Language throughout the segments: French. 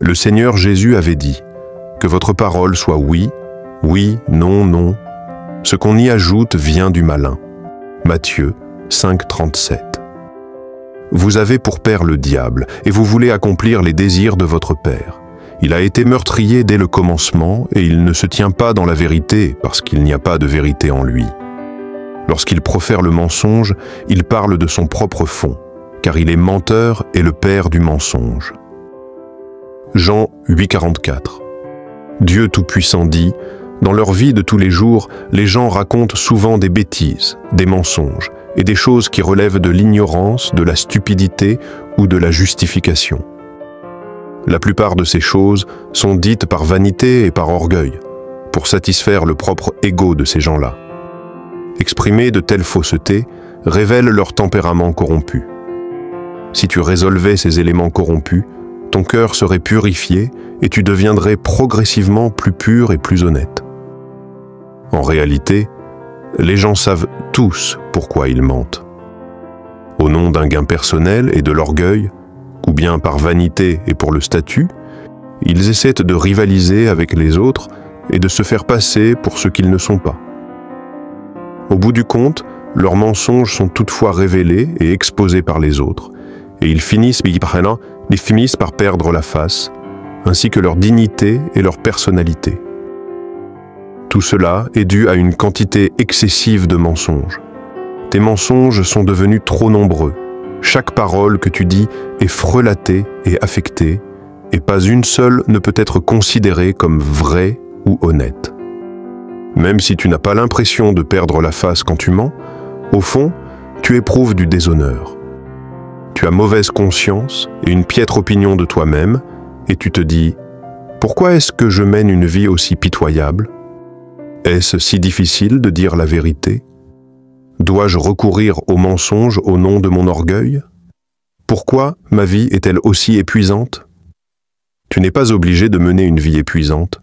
Le Seigneur Jésus avait dit « Que votre parole soit oui, oui, non, non. Ce qu'on y ajoute vient du malin. » Matthieu 5, 37. Vous avez pour père le diable, et vous voulez accomplir les désirs de votre père. Il a été meurtrier dès le commencement, et il ne se tient pas dans la vérité, parce qu'il n'y a pas de vérité en lui. Lorsqu'il profère le mensonge, il parle de son propre fond, car il est menteur et le père du mensonge. Jean 8, 44. Dieu Tout-Puissant dit « Dans leur vie de tous les jours, les gens racontent souvent des bêtises, des mensonges, et des choses qui relèvent de l'ignorance, de la stupidité ou de la justification. La plupart de ces choses sont dites par vanité et par orgueil, pour satisfaire le propre ego de ces gens-là. Exprimer de telles faussetés révèle leur tempérament corrompu. Si tu résolvais ces éléments corrompus, ton cœur serait purifié et tu deviendrais progressivement plus pur et plus honnête. En réalité, les gens savent tous pourquoi ils mentent. Au nom d'un gain personnel et de l'orgueil, ou bien par vanité et pour le statut, ils essaient de rivaliser avec les autres et de se faire passer pour ce qu'ils ne sont pas. Au bout du compte, leurs mensonges sont toutefois révélés et exposés par les autres, et ils finissent par perdre la face, ainsi que leur dignité et leur personnalité. Tout cela est dû à une quantité excessive de mensonges. Tes mensonges sont devenus trop nombreux. Chaque parole que tu dis est frelatée et affectée, et pas une seule ne peut être considérée comme vraie ou honnête. Même si tu n'as pas l'impression de perdre la face quand tu mens, au fond, tu éprouves du déshonneur. Tu as mauvaise conscience et une piètre opinion de toi-même, et tu te dis « Pourquoi est-ce que je mène une vie aussi pitoyable ? Est-ce si difficile de dire la vérité ? Dois-je recourir au mensonge au nom de mon orgueil ? Pourquoi ma vie est-elle aussi épuisante ? » Tu n'es pas obligé de mener une vie épuisante.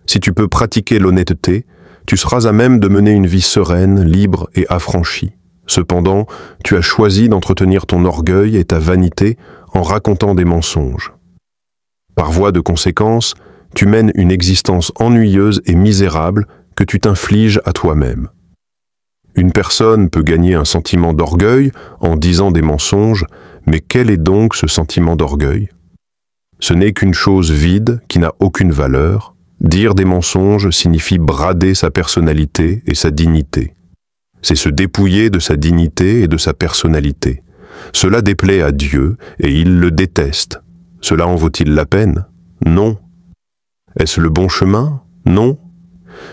Si tu peux pratiquer l'honnêteté, tu seras à même de mener une vie sereine, libre et affranchie. Cependant, tu as choisi d'entretenir ton orgueil et ta vanité en racontant des mensonges. Par voie de conséquence, tu mènes une existence ennuyeuse et misérable que tu t'infliges à toi-même. Une personne peut gagner un sentiment d'orgueil en disant des mensonges, mais quel est donc ce sentiment d'orgueil ? Ce n'est qu'une chose vide qui n'a aucune valeur. Dire des mensonges signifie brader sa personnalité et sa dignité. C'est se dépouiller de sa dignité et de sa personnalité. Cela déplaît à Dieu et il le déteste. Cela en vaut-il la peine? Non. Est-ce le bon chemin? Non.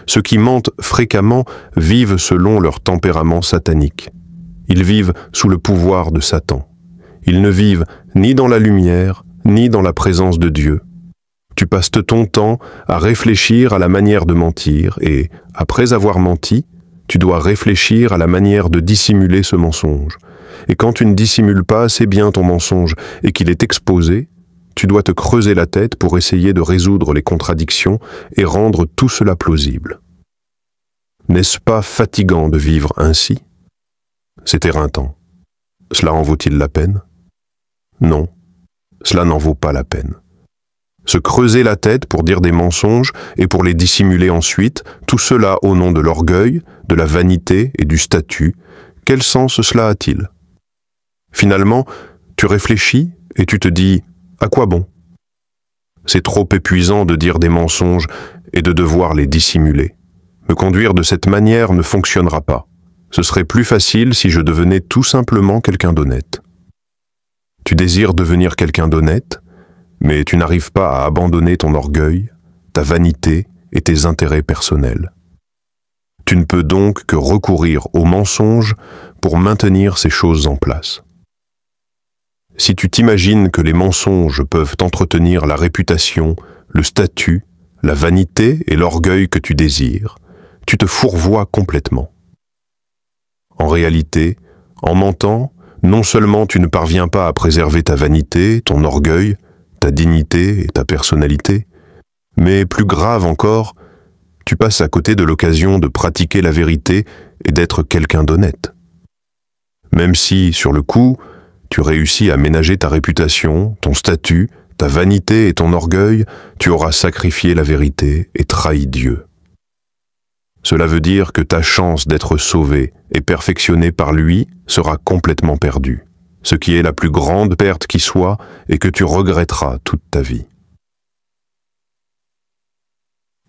Ceux qui mentent fréquemment vivent selon leur tempérament satanique. Ils vivent sous le pouvoir de Satan. Ils ne vivent ni dans la lumière, ni dans la présence de Dieu. Tu passes ton temps à réfléchir à la manière de mentir et, après avoir menti, tu dois réfléchir à la manière de dissimuler ce mensonge. Et quand tu ne dissimules pas assez bien ton mensonge et qu'il est exposé, tu dois te creuser la tête pour essayer de résoudre les contradictions et rendre tout cela plausible. N'est-ce pas fatigant de vivre ainsi? C'est éreintant. Cela en vaut-il la peine? Non, cela n'en vaut pas la peine. Se creuser la tête pour dire des mensonges et pour les dissimuler ensuite, tout cela au nom de l'orgueil, de la vanité et du statut, quel sens cela a-t-il? Finalement, tu réfléchis et tu te dis « à quoi bon ?» C'est trop épuisant de dire des mensonges et de devoir les dissimuler. Me conduire de cette manière ne fonctionnera pas. Ce serait plus facile si je devenais tout simplement quelqu'un d'honnête. Tu désires devenir quelqu'un d'honnête, mais tu n'arrives pas à abandonner ton orgueil, ta vanité et tes intérêts personnels. Tu ne peux donc que recourir au mensonge pour maintenir ces choses en place. Si tu t'imagines que les mensonges peuvent entretenir la réputation, le statut, la vanité et l'orgueil que tu désires, tu te fourvoies complètement. En réalité, en mentant, non seulement tu ne parviens pas à préserver ta vanité, ton orgueil, ta dignité et ta personnalité, mais plus grave encore, tu passes à côté de l'occasion de pratiquer la vérité et d'être quelqu'un d'honnête. Même si, sur le coup, tu réussis à ménager ta réputation, ton statut, ta ta vanité et ton orgueil, tu auras sacrifié la vérité et trahi Dieu. Cela veut dire que ta chance d'être sauvé et perfectionné par lui sera complètement perdue, ce qui est la plus grande perte qui soit et que tu regretteras toute ta vie.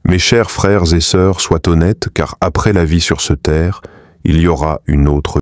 Mes chers frères et sœurs, sois honnêtes, car après la vie sur ce terre, il y aura une autre